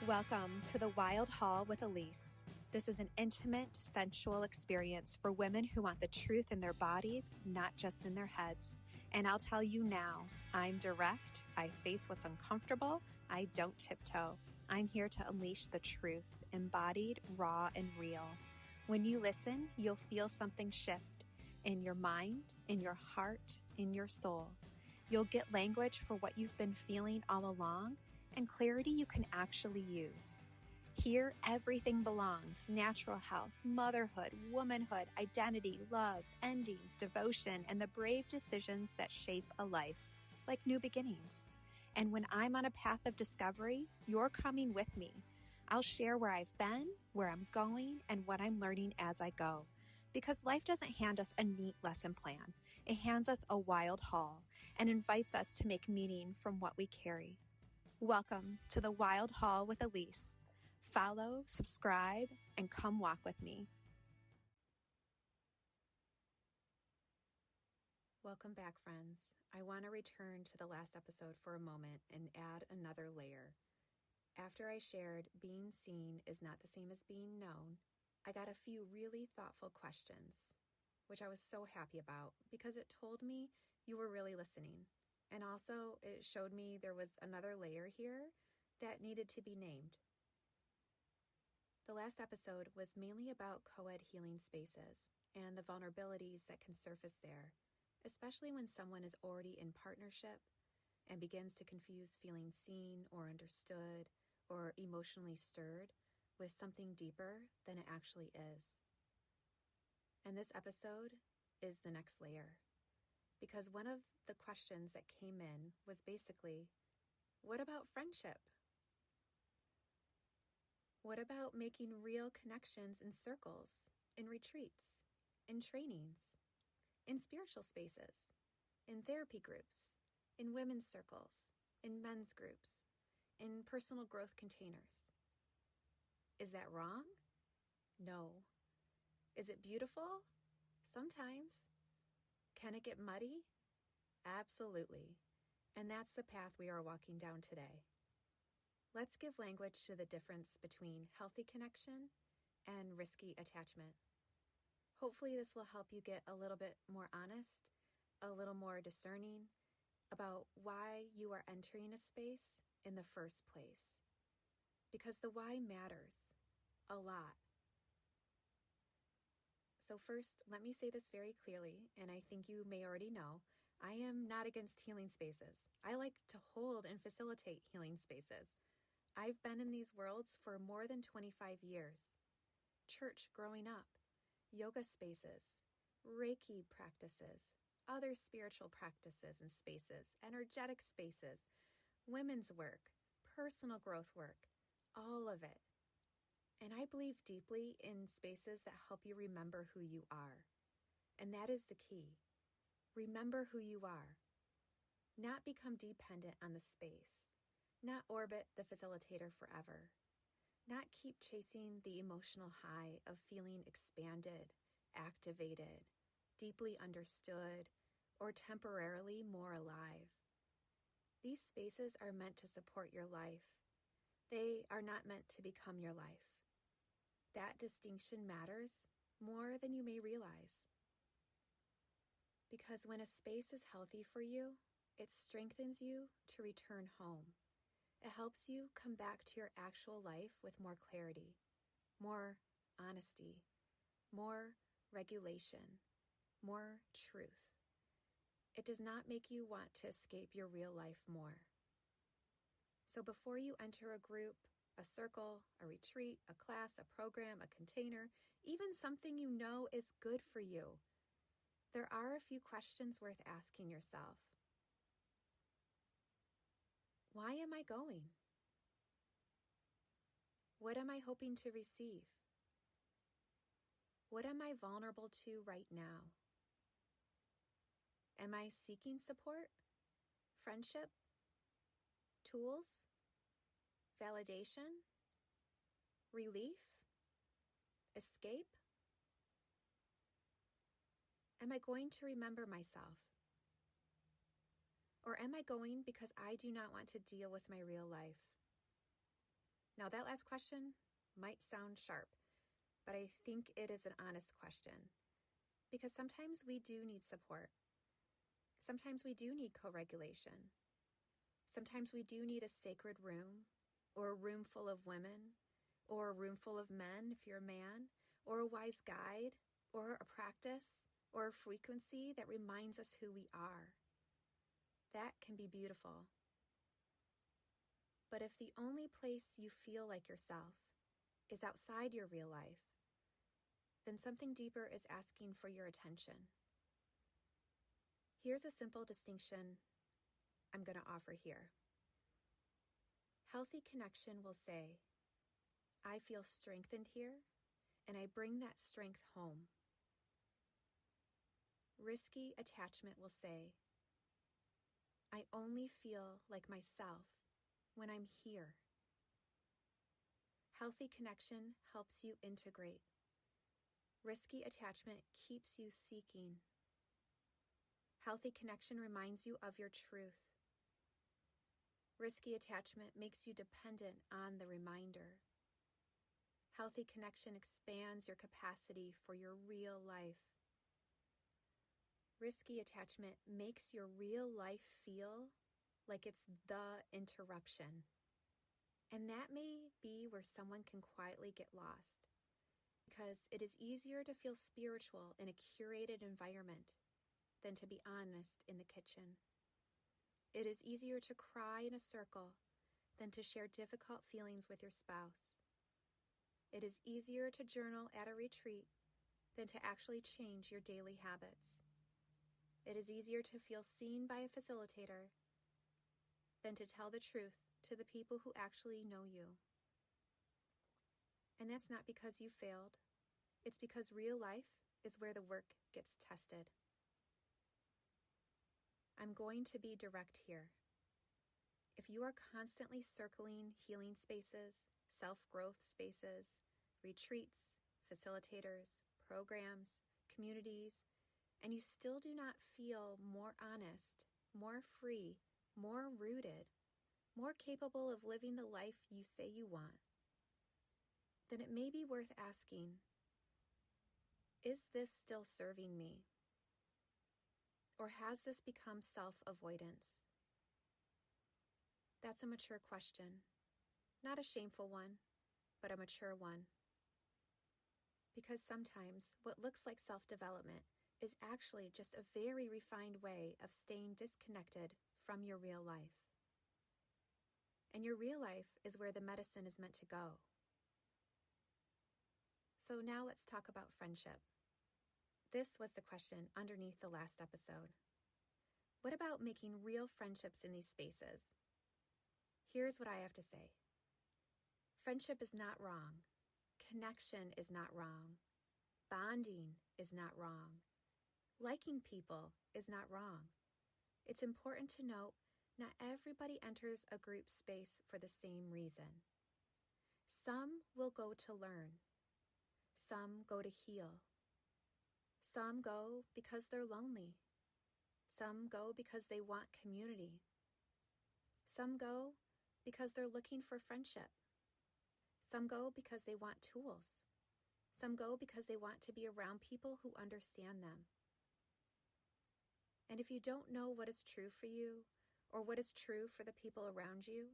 Welcome to the Wild Hall with ELISE. This is an intimate, sensual experience for women who want the truth in their bodies, not just in their heads. And I'll tell you now, I'm direct, I face what's uncomfortable, I don't tiptoe. I'm here to unleash the truth, embodied, raw, and real. When you listen, you'll feel something shift in your mind, in your heart, in your soul. You'll get language for what you've been feeling all along, and clarity you can actually use. Here, everything belongs: natural health, motherhood, womanhood, identity, love, endings, devotion, and the brave decisions that shape a life, like new beginnings. And when I'm on a path of discovery, you're coming with me. I'll share where I've been, where I'm going, and what I'm learning as I go. Because life doesn't hand us a neat lesson plan. It hands us a wild haul and invites us to make meaning from what we carry. Welcome to the Wild Hall with ELISE. Follow, subscribe, and come walk with me. Welcome back, friends. I want to return to the last episode for a moment and add another layer. After I shared being seen is not the same as being known, I got a few really thoughtful questions, which I was so happy about because it told me you were really listening. And also, it showed me there was another layer here that needed to be named. The last episode was mainly about co-ed healing spaces and the vulnerabilities that can surface there, especially when someone is already in partnership and begins to confuse feeling seen or understood or emotionally stirred with something deeper than it actually is. And this episode is the next layer. Because one of the questions that came in was basically, what about friendship? What about making real connections in circles, in retreats, in trainings, in spiritual spaces, in therapy groups, in women's circles, in men's groups, in personal growth containers? Is that wrong? No. Is it beautiful? Sometimes. Can it get muddy? Absolutely. And that's the path we are walking down today. Let's give language to the difference between healthy connection and risky attachment. Hopefully this will help you get a little bit more honest, a little more discerning about why you are entering a space in the first place. Because the why matters a lot. So first, let me say this very clearly, and I think you may already know, I am not against healing spaces. I like to hold and facilitate healing spaces. I've been in these worlds for more than 25 years. Church growing up, yoga spaces, Reiki practices, other spiritual practices and spaces, energetic spaces, women's work, personal growth work, all of it. And I believe deeply in spaces that help you remember who you are. And that is the key. Remember who you are. Not become dependent on the space. Not orbit the facilitator forever. Not keep chasing the emotional high of feeling expanded, activated, deeply understood, or temporarily more alive. These spaces are meant to support your life. They are not meant to become your life. That distinction matters more than you may realize. Because when a space is healthy for you, it strengthens you to return home. It helps you come back to your actual life with more clarity, more honesty, more regulation, more truth. It does not make you want to escape your real life more. So before you enter a group, a circle, a retreat, a class, a program, a container, even something you know is good for you, there are a few questions worth asking yourself. Why am I going? What am I hoping to receive? What am I vulnerable to right now? Am I seeking support, friendship, tools, validation, relief, escape? Am I going to remember myself? Or am I going because I do not want to deal with my real life? Now, that last question might sound sharp, but I think it is an honest question, because sometimes we do need support. Sometimes we do need co-regulation. Sometimes we do need a sacred room, or a room full of women, or a room full of men if you're a man, or a wise guide, or a practice, or a frequency that reminds us who we are. That can be beautiful. But if the only place you feel like yourself is outside your real life, then something deeper is asking for your attention. Here's a simple distinction I'm going to offer here. Healthy connection will say, I feel strengthened here, and I bring that strength home. Risky attachment will say, I only feel like myself when I'm here. Healthy connection helps you integrate. Risky attachment keeps you seeking. Healthy connection reminds you of your truth. Risky attachment makes you dependent on the reminder. Healthy connection expands your capacity for your real life. Risky attachment makes your real life feel like it's the interruption. And that may be where someone can quietly get lost, because it is easier to feel spiritual in a curated environment than to be honest in the kitchen. It is easier to cry in a circle than to share difficult feelings with your spouse. It is easier to journal at a retreat than to actually change your daily habits. It is easier to feel seen by a facilitator than to tell the truth to the people who actually know you. And that's not because you failed. It's because real life is where the work gets tested. I'm going to be direct here. If you are constantly circling healing spaces, self-growth spaces, retreats, facilitators, programs, communities, and you still do not feel more honest, more free, more rooted, more capable of living the life you say you want, then it may be worth asking, is this still serving me? Or has this become self-avoidance? That's a mature question, not a shameful one, but a mature one. Because sometimes what looks like self-development is actually just a very refined way of staying disconnected from your real life. And your real life is where the medicine is meant to go. So now let's talk about friendship. This was the question underneath the last episode. What about making real friendships in these spaces? Here's what I have to say. Friendship is not wrong. Connection is not wrong. Bonding is not wrong. Liking people is not wrong. It's important to note not everybody enters a group space for the same reason. Some will go to learn. Some go to heal. Some go because they're lonely. Some go because they want community. Some go because they're looking for friendship. Some go because they want tools. Some go because they want to be around people who understand them. And if you don't know what is true for you or what is true for the people around you,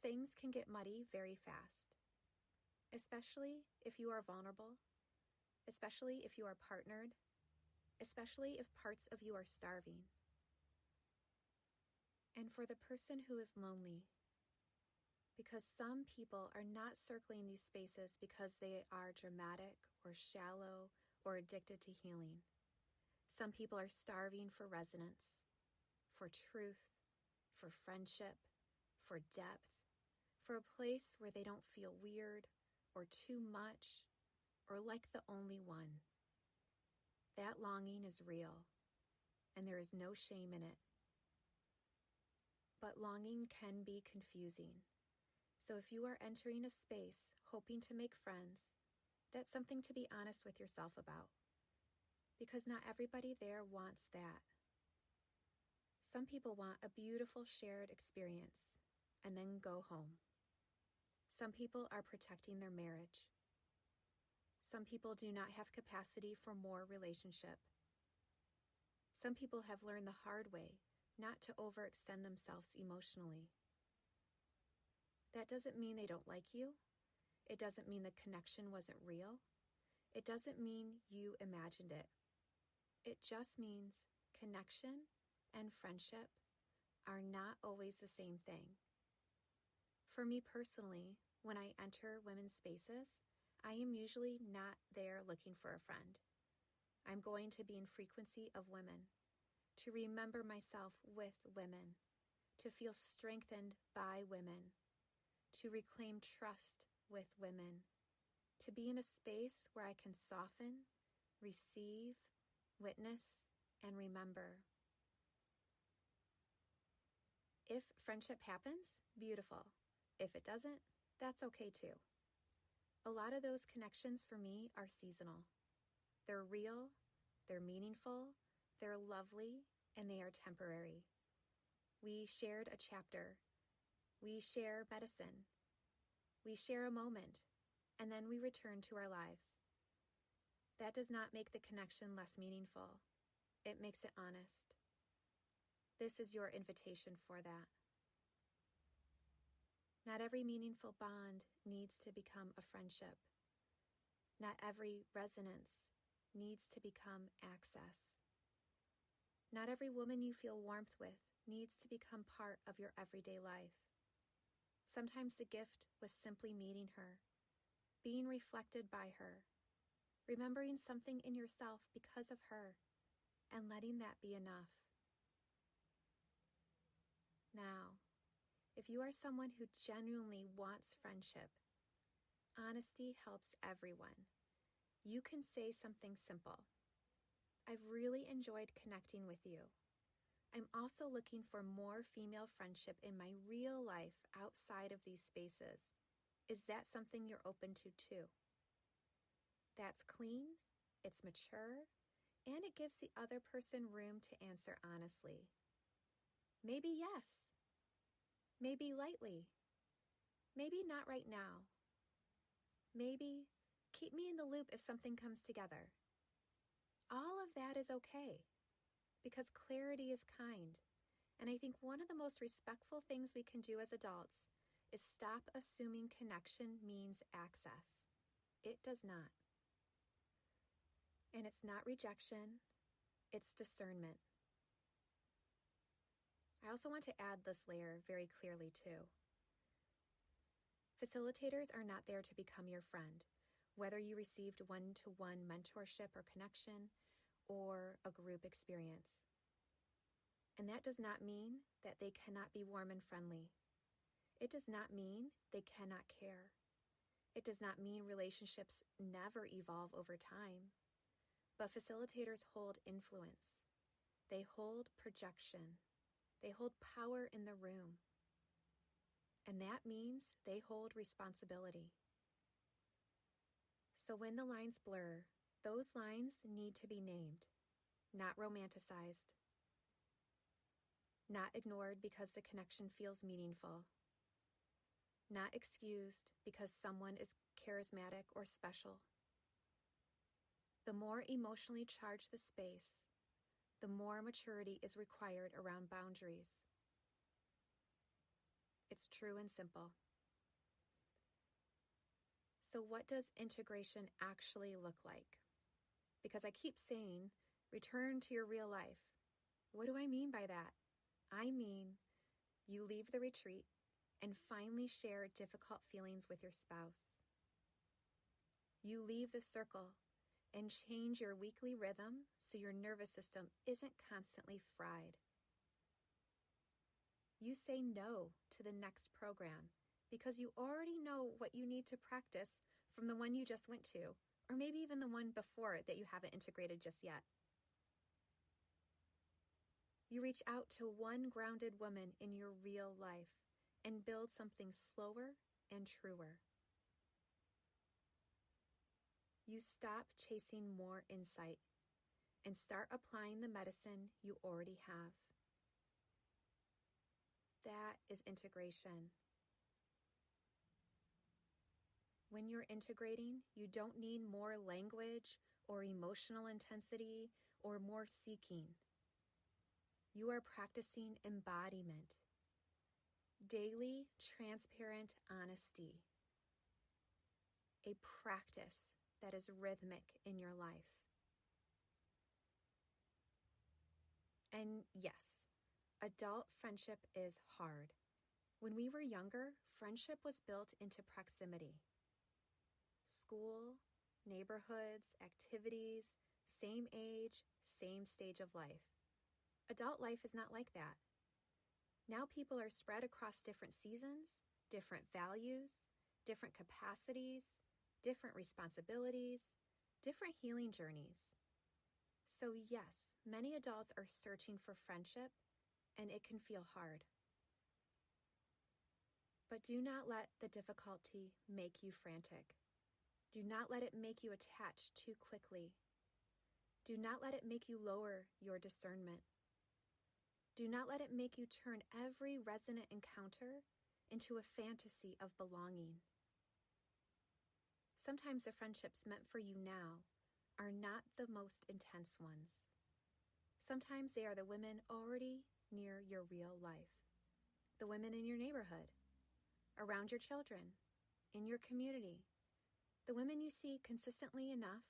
things can get muddy very fast, especially if you are vulnerable, especially if you are partnered, especially if parts of you are starving. And for the person who is lonely, because some people are not circling these spaces because they are dramatic or shallow or addicted to healing. Some people are starving for resonance, for truth, for friendship, for depth, for a place where they don't feel weird or too much or like the only one. That longing is real, and there is no shame in it. But longing can be confusing. So if you are entering a space hoping to make friends, that's something to be honest with yourself about, because not everybody there wants that. Some people want a beautiful shared experience and then go home. Some people are protecting their marriage. Some people do not have capacity for more relationship. Some people have learned the hard way not to overextend themselves emotionally. That doesn't mean they don't like you. It doesn't mean the connection wasn't real. It doesn't mean you imagined it. It just means connection and friendship are not always the same thing. For me personally, when I enter women's spaces, I am usually not there looking for a friend. I'm going to be in frequency of women, to remember myself with women, to feel strengthened by women, to reclaim trust with women, to be in a space where I can soften, receive, witness, and remember. If friendship happens, beautiful. If it doesn't, that's okay too. A lot of those connections for me are seasonal. They're real, they're meaningful, they're lovely, and they are temporary. We shared a chapter. We share medicine. We share a moment, and then we return to our lives. That does not make the connection less meaningful. It makes it honest. This is your invitation for that. Not every meaningful bond needs to become a friendship. Not every resonance needs to become access. Not every woman you feel warmth with needs to become part of your everyday life. Sometimes the gift was simply meeting her, being reflected by her, remembering something in yourself because of her, and letting that be enough. Now, if you are someone who genuinely wants friendship, honesty helps everyone. You can say something simple. I've really enjoyed connecting with you. I'm also looking for more female friendship in my real life outside of these spaces. Is that something you're open to too? That's clean, it's mature, and it gives the other person room to answer honestly. Maybe yes. Maybe lightly. Maybe not right now. Maybe keep me in the loop if something comes together. All of that is okay, because clarity is kind. And I think one of the most respectful things we can do as adults is stop assuming connection means access. It does not. And it's not rejection, it's discernment. I also want to add this layer very clearly too. Facilitators are not there to become your friend, whether you received one-to-one mentorship or connection or a group experience. And that does not mean that they cannot be warm and friendly. It does not mean they cannot care. It does not mean relationships never evolve over time. But facilitators hold influence. They hold projection. They hold power in the room. And that means they hold responsibility. So when the lines blur, those lines need to be named, not romanticized, not ignored because the connection feels meaningful, not excused because someone is charismatic or special. The more emotionally charged the space, the more maturity is required around boundaries. It's true and simple. So what does integration actually look like? Because I keep saying, return to your real life. What do I mean by that? I mean, you leave the retreat and finally share difficult feelings with your spouse. You leave the circle and change your weekly rhythm so your nervous system isn't constantly fried. You say no to the next program because you already know what you need to practice from the one you just went to, or maybe even the one before that you haven't integrated just yet. You reach out to one grounded woman in your real life and build something slower and truer. You stop chasing more insight and start applying the medicine you already have. That is integration. when you're integrating, you don't need more language or emotional intensity or more seeking. You are practicing embodiment, daily, transparent honesty, a practice that is rhythmic in your life. And yes, adult friendship is hard. When we were younger, friendship was built into proximity. School, neighborhoods, activities, same age, same stage of life. Adult life is not like that. Now people are spread across different seasons, different values, different capacities, different responsibilities, different healing journeys. So yes, many adults are searching for friendship, and it can feel hard. But do not let the difficulty make you frantic. Do not let it make you attach too quickly. Do not let it make you lower your discernment. Do not let it make you turn every resonant encounter into a fantasy of belonging. Sometimes the friendships meant for you now are not the most intense ones. Sometimes they are the women already near your real life, the women in your neighborhood, around your children, in your community, the women you see consistently enough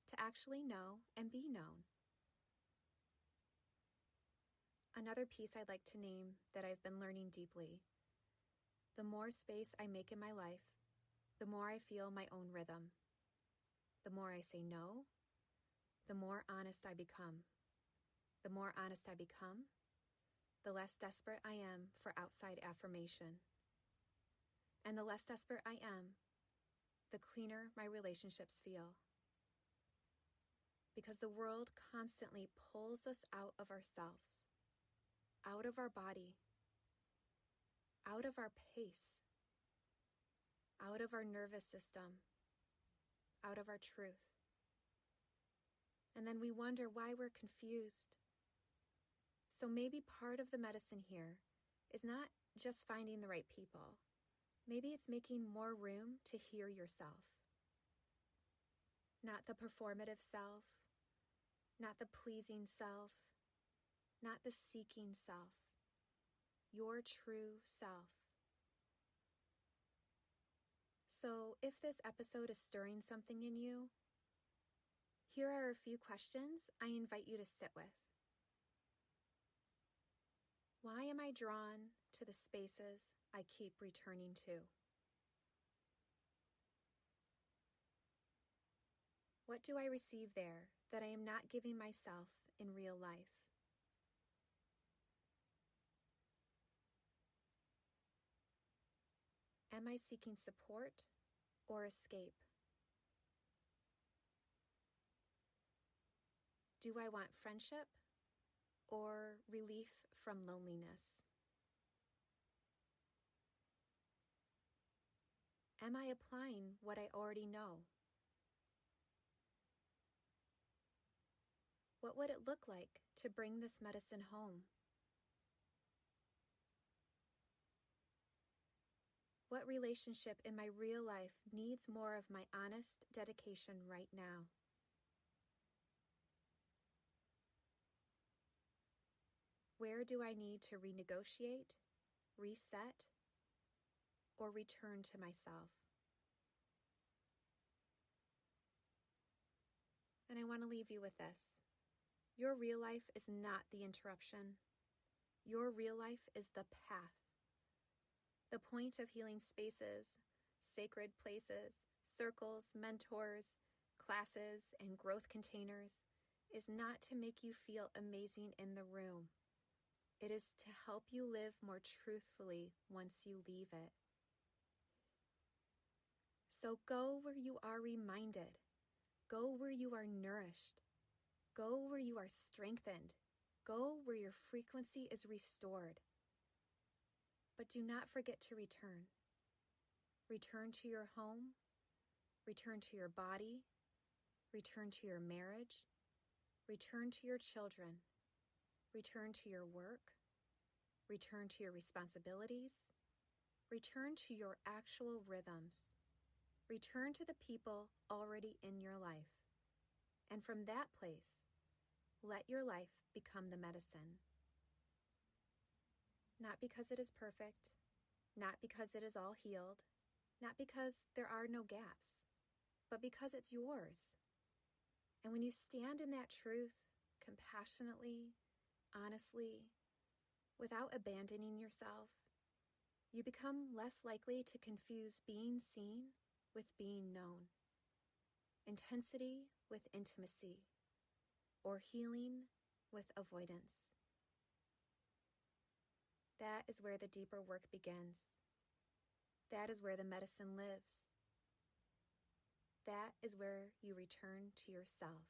to actually know and be known. Another piece I'd like to name that I've been learning deeply: the more space I make in my life, the more I feel my own rhythm. The more I say no, the more honest I become. The more honest I become, the less desperate I am for outside affirmation. And the less desperate I am, the cleaner my relationships feel. Because the world constantly pulls us out of ourselves, out of our body, out of our pace, out of our nervous system, out of our truth. And then we wonder why we're confused. So maybe part of the medicine here is not just finding the right people. Maybe it's making more room to hear yourself. Not the performative self, not the pleasing self, not the seeking self. Your true self. So if this episode is stirring something in you, here are a few questions I invite you to sit with. Why am I drawn to the spaces I keep returning to? What do I receive there that I am not giving myself in real life? Am I seeking support or escape? Do I want friendship or relief from loneliness? Am I applying what I already know? What would it look like to bring this medicine home? What relationship in my real life needs more of my honest dedication right now? Where do I need to renegotiate, reset, or return to myself? And I want to leave you with this. Your real life is not the interruption. Your real life is the path. The point of healing spaces, sacred places, circles, mentors, classes, and growth containers is not to make you feel amazing in the room. It is to help you live more truthfully once you leave it. So go where you are reminded. Go where you are nourished. Go where you are strengthened. Go where your frequency is restored. But do not forget to return. Return to your home. Return to your body. Return to your marriage. Return to your children. Return to your work. Return to your responsibilities. Return to your actual rhythms. Return to the people already in your life. And from that place, let your life become the medicine. Not because it is perfect, not because it is all healed, not because there are no gaps, but because it's yours. And when you stand in that truth compassionately, honestly, without abandoning yourself, you become less likely to confuse being seen with being known, intensity with intimacy, or healing with avoidance. That is where the deeper work begins. That is where the medicine lives. That is where you return to yourself.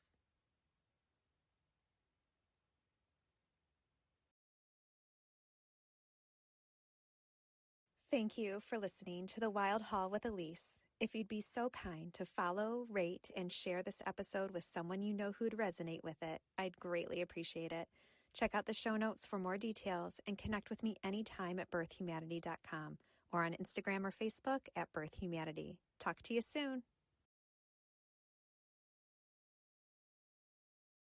Thank you for listening to The Wild Haul with ELISE. If you'd be so kind to follow, rate, and share this episode with someone you know who'd resonate with it, I'd greatly appreciate it. Check out the show notes for more details and connect with me anytime at birthhumanity.com or on Instagram or Facebook at birthhumanity. Talk to you soon.